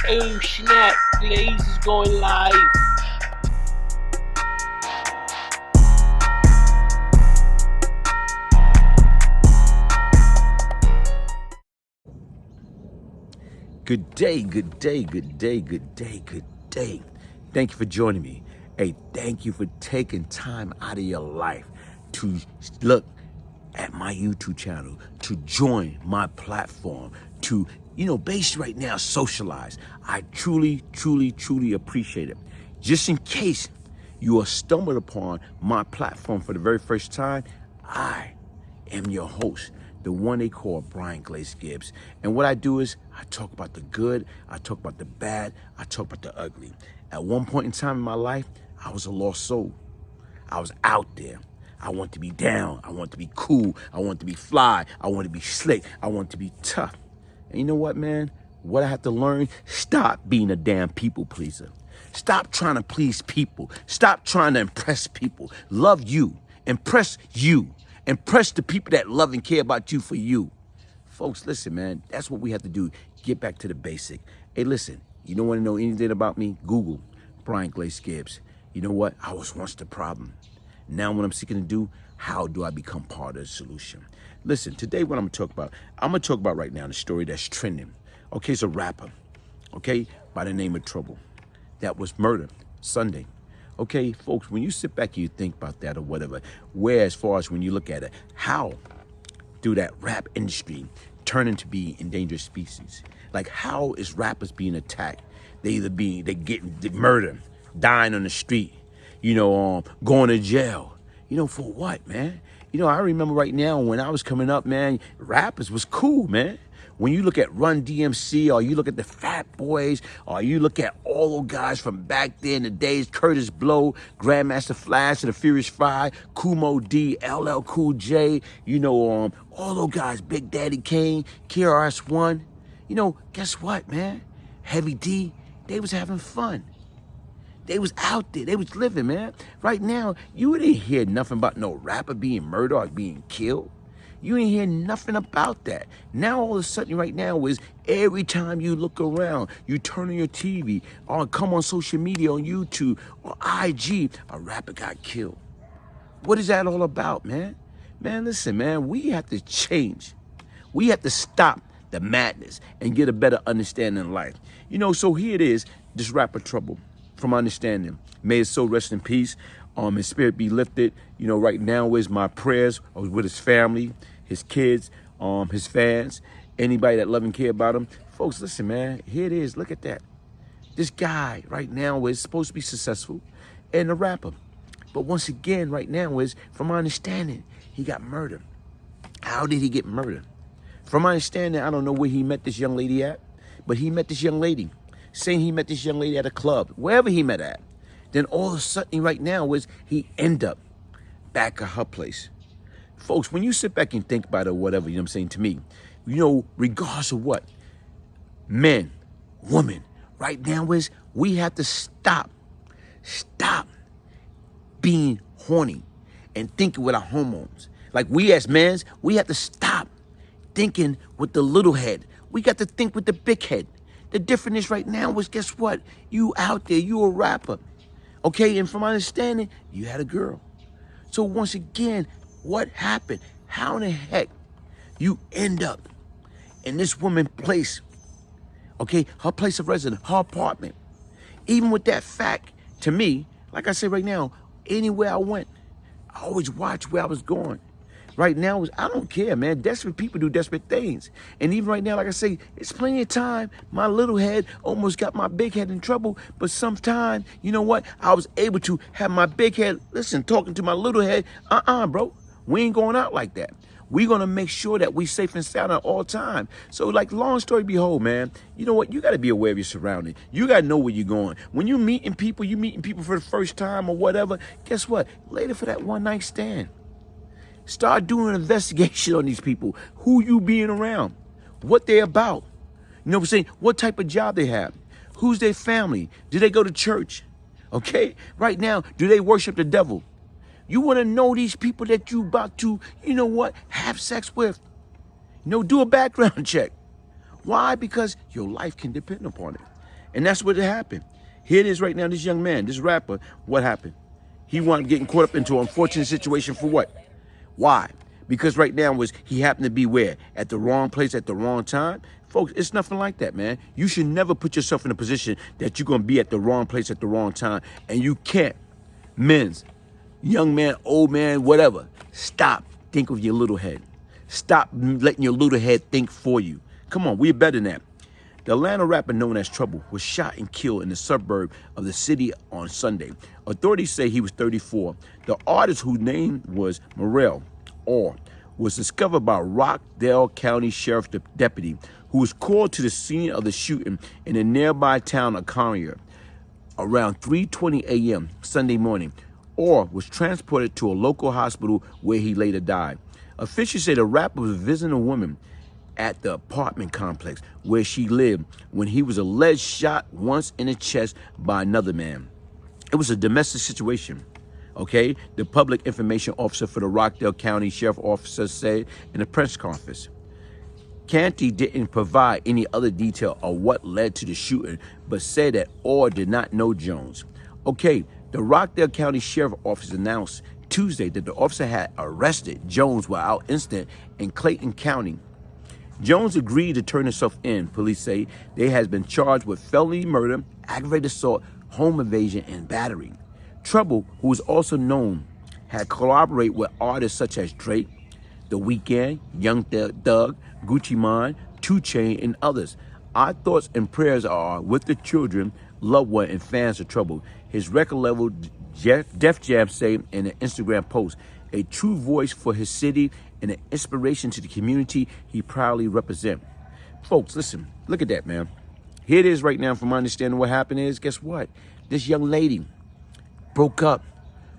Oh snap, Glaze is going live. Good day, good day, good day, good day, good day. Thank you for joining me. Hey, thank you for taking time out of your life to look at my YouTube channel, to join my platform, to, basically right now, socialize. I truly, truly, truly appreciate it. Just in case you are stumbled upon my platform for the very first time, I am your host, the one they call Brian Glaze Gibbs. And what I do is I talk about the good, I talk about the bad, I talk about the ugly. At one point in time in my life, I was a lost soul. I was out there. I want to be down. I want to be cool. I want to be fly. I want to be slick. I want to be tough. And you know what, man? What I have to learn, stop being a damn people pleaser. Stop trying to please people. Stop trying to impress people. Love you. Impress you. Impress the people that love and care about you for you. Folks, listen, man, that's what we have to do. Get back to the basic. Hey, listen, you don't want to know anything about me? Google Brian Glaze Gibbs. You know what? I was once the problem. Now what I'm seeking to do, how do I become part of the solution? Listen, today what I'm going to talk about right now the story that's trending. Okay, it's a rapper, okay, by the name of Trouble, that was murdered Sunday. Okay, folks, when you sit back and you think about that or whatever, where as far as when you look at it, how do that rap industry turn into be endangered species? Like, how is rappers being attacked? They getting murdered, dying on the street, going to jail. For what, man? I remember right now when I was coming up, man, rappers was cool, man. When you look at Run DMC, or you look at the Fat Boys, or you look at all those guys from back then, the days, Curtis Blow, Grandmaster Flash, the Furious Five, Kumo D, LL Cool J, all those guys, Big Daddy Kane, KRS-One. Guess what, man? Heavy D, they was having fun. They was out there. They was living, man. Right now, you didn't hear nothing about no rapper being murdered or being killed. You ain't hear nothing about that. Now, all of a sudden, right now, is every time you look around, you turn on your TV, or come on social media, on YouTube, or IG, a rapper got killed. What is that all about, man? Man, listen, man, we have to change. We have to stop the madness and get a better understanding of life. So here it is, this rapper Trouble, from understanding. May his soul rest in peace. His spirit be lifted. Right now is my prayers with his family, his kids, his fans, anybody that love and care about him. Folks, listen, man, here it is. Look at that. This guy right now is supposed to be successful and a rapper. But once again, right now is, from my understanding, he got murdered. How did he get murdered? From my understanding, I don't know where he met this young lady at, but he met this young lady, saying he met this young lady at a club, wherever he met at. Then all of a sudden right now is he end up back at her place. Folks, when you sit back and think about it or whatever, you know what I'm saying, to me, regardless of what, men, women, right now is we have to stop being horny and thinking with our hormones. Like, we as men, we have to stop thinking with the little head. We got to think with the big head. The difference right now is, guess what? You out there, you a rapper. Okay, and from my understanding, you had a girl. So once again, what happened? How in the heck you end up in this woman's place? Okay, her place of residence, her apartment. Even with that fact, to me, like I said right now, anywhere I went, I always watched where I was going. Right now, I don't care, man. Desperate people do desperate things. And even right now, like I say, it's plenty of time. My little head almost got my big head in trouble. But sometime, you know what? I was able to have my big head, talking to my little head. Bro. We ain't going out like that. We're going to make sure that we safe and sound at all time. So, like, long story behold, man, you know what? You got to be aware of your surroundings. You got to know where you're going. When you meeting people for the first time or whatever, guess what? Later for that one night stand. Start doing an investigation on these people. Who you being around? What they about? You know what I'm saying? What type of job they have? Who's their family? Do they go to church? Okay? Right now, do they worship the devil? You want to know these people that you about to, have sex with. Do a background check. Why? Because your life can depend upon it. And that's what happened. Here it is right now, this young man, this rapper, what happened? He wound up getting caught up into an unfortunate situation for what? Why? Because right now he happened to be where? At the wrong place at the wrong time? Folks, it's nothing like that, man. You should never put yourself in a position that you're going to be at the wrong place at the wrong time. And you can't. Men's, young man, old man, whatever. Stop. Think of your little head. Stop letting your little head think for you. Come on, we're better than that. The Atlanta rapper known as Trouble was shot and killed in the suburb of the city on Sunday. Authorities say he was 34. The artist, whose name was Morel Orr, was discovered by Rockdale County Sheriff Deputy, who was called to the scene of the shooting in the nearby town of Collier around 3:20 a.m. Sunday morning. Orr was transported to a local hospital where he later died. Officials say the rapper was visiting a woman at the apartment complex where she lived when he was alleged shot once in the chest by another man. It was a domestic situation. Okay, the public information officer for the Rockdale County Sheriff Officer said in a press conference. Canty didn't provide any other detail of what led to the shooting, but said that Orr did not know Jones. Okay, the Rockdale County Sheriff Office announced Tuesday that the officer had arrested Jones while out incident in Clayton County. Jones agreed to turn himself in. Police say they has been charged with felony murder, aggravated assault, home invasion, and battery. Trouble, who is also known, had collaborated with artists such as Drake, The Weeknd, Young Thug, Gucci Mane, 2 Chainz, and others. Our thoughts and prayers are with the children, loved one, and fans of Trouble. His record label, Def Jam, say in an Instagram post, a true voice for his city and an inspiration to the community he proudly represents. Folks, listen, look at that, man. Here it is right now. From my understanding, what happened is, guess what? This young lady broke up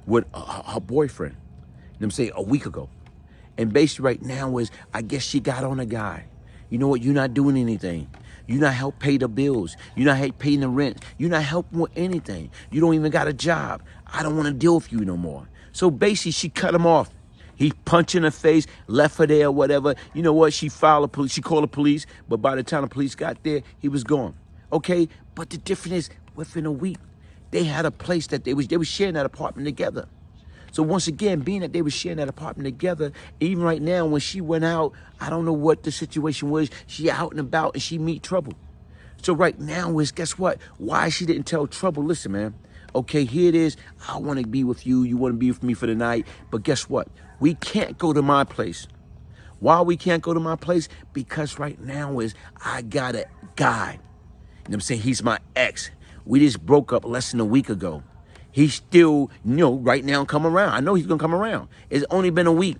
with her boyfriend, a week ago. And basically right now is, I guess she got on a guy. You know what? You're not doing anything. You're not help pay the bills. You're not paying the rent. You're not helping with anything. You don't even got a job. I don't want to deal with you no more. So basically, she cut him off. He punched in her face, left her there, whatever. You know what? She called the police, but by the time the police got there, he was gone. Okay? But the difference is, within a week, they had a place that they was sharing that apartment together. So once again, being that they were sharing that apartment together, even right now when she went out, I don't know what the situation was. She out and about and she meet Trouble. So right now is, guess what? Why she didn't tell Trouble, listen, man. Okay, here it is. I want to be with you. You want to be with me for the night. But guess what? We can't go to my place. Why we can't go to my place? Because right now is I got a guy. You know what I'm saying? He's my ex. We just broke up less than a week ago. He's still, right now come around. I know he's going to come around. It's only been a week.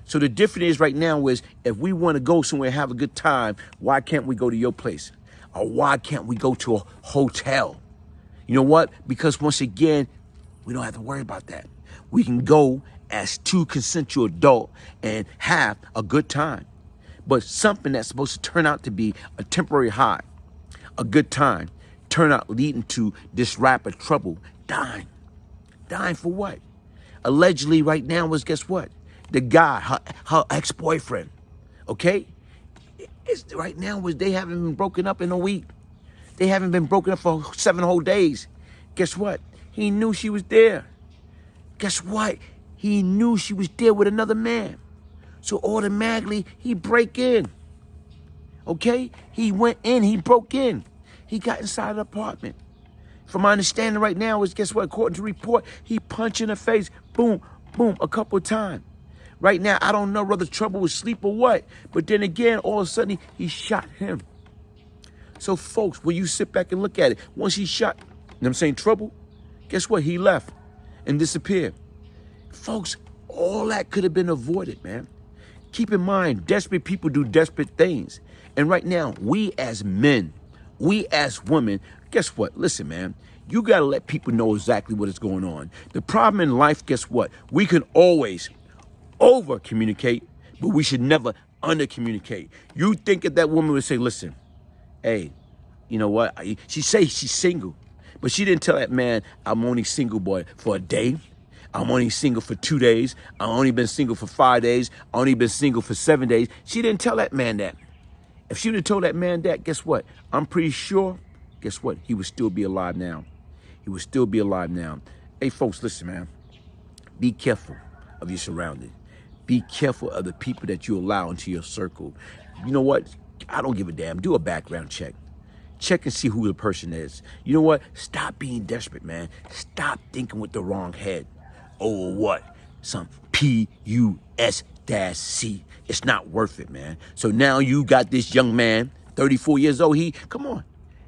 So the difference is right now is if we want to go somewhere and have a good time, why can't we go to your place? Or why can't we go to a hotel? You know what? Because once again, we don't have to worry about that. We can go as 2 consensual adults and have a good time. But something that's supposed to turn out to be a temporary high, a good time, turn out leading to this rapper Trouble dying. Dying for what? Allegedly right now was, guess what? The guy, her ex-boyfriend, okay? Right now was they haven't been broken up in a week. They haven't been broken up for 7 whole days. Guess what? He knew she was there. Guess what? He knew she was there with another man. So automatically, he break in. Okay? He went in, he broke in. He got inside the apartment. From my understanding right now is, guess what? According to report, he punched in her face, boom, boom, a couple of times. Right now, I don't know whether Trouble was asleep or what. But then again, all of a sudden, he shot him. So, folks, when you sit back and look at it, once he shot, Trouble, guess what? He left and disappeared. Folks, all that could have been avoided, man. Keep in mind, desperate people do desperate things. And right now, we as men, we as women, guess what? Listen, man, you got to let people know exactly what is going on. The problem in life, guess what? We can always over-communicate, but we should never under-communicate. You think that that woman would say, listen, hey, you know what? She say she's single, but she didn't tell that man, I'm only single, boy, for a day. I'm only single for 2 days. I've only been single for 5 days. I've only been single for 7 days. She didn't tell that man that. If she would have told that man that, guess what? I'm pretty sure guess what? He would still be alive now. He would still be alive now. Hey, folks, listen, man. Be careful of your surroundings. Be careful of the people that you allow into your circle. You know what? I don't give a damn. Do a background check. Check and see who the person is. You know what? Stop being desperate, man. Stop thinking with the wrong head. Oh, what? Some P-U-S-C. It's not worth it, man. So now you got this young man, 34 years old. Come on.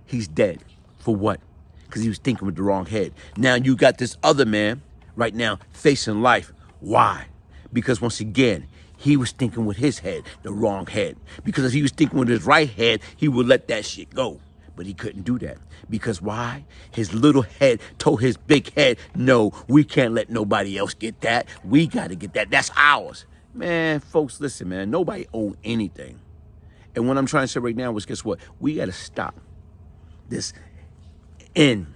He's dead. For what? Because he was thinking with the wrong head. Now you got this other man right now facing life. Why? Because once again, he was thinking with his head, the wrong head. Because if he was thinking with his right head, he would let that shit go. But he couldn't do that. Because why? His little head told his big head, no, we can't let nobody else get that. We got to get that. That's ours. Man, folks, listen, man. Nobody owed anything. And what I'm trying to say right now is, guess what? We got to stop this you know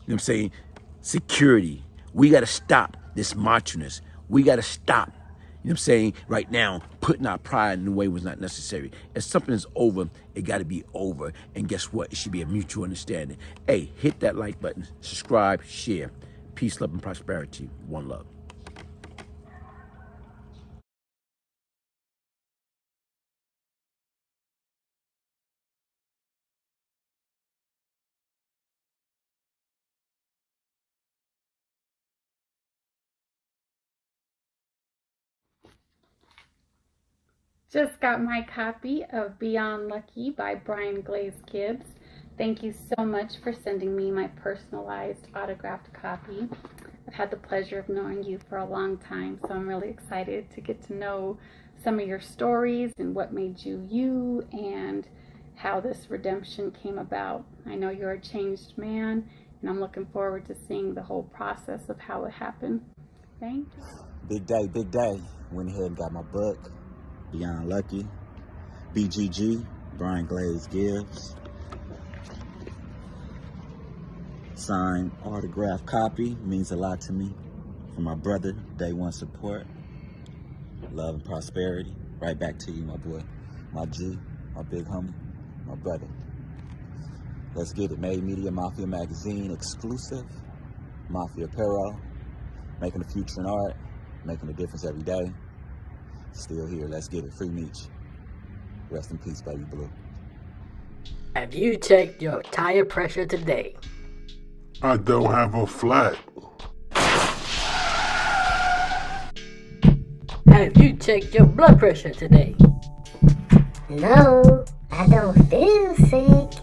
what I'm saying, security. We got to stop this macho-ness. We got to stop, you know what I'm saying, right now, putting our pride in the way was not necessary. If something is over, it got to be over. And guess what? It should be a mutual understanding. Hey, hit that like button, subscribe, share. Peace, love, and prosperity. One love. Just got my copy of Beyond Lucky by Brian Glaze Gibbs. Thank you so much for sending me my personalized autographed copy. I've had the pleasure of knowing you for a long time, so I'm really excited to get to know some of your stories and what made you you and how this redemption came about. I know you're a changed man, and I'm looking forward to seeing the whole process of how it happened. Thank you. Big day, big day. Went ahead and got my book, Beyond Lucky, BGG, Brian Glaze Gibbs. Signed autograph copy, means a lot to me. For my brother, day one support. Love and prosperity. Right back to you, my boy. My G, my big homie, my brother. Let's get it. Made Media Mafia Magazine exclusive. Mafia Apparel. Making a future in art. Making a difference every day. Still here. Let's get it. Free Meech. Rest in peace, baby blue. Have you checked your tire pressure today? I don't have a flat. Have you checked your blood pressure today? No, I don't feel sick.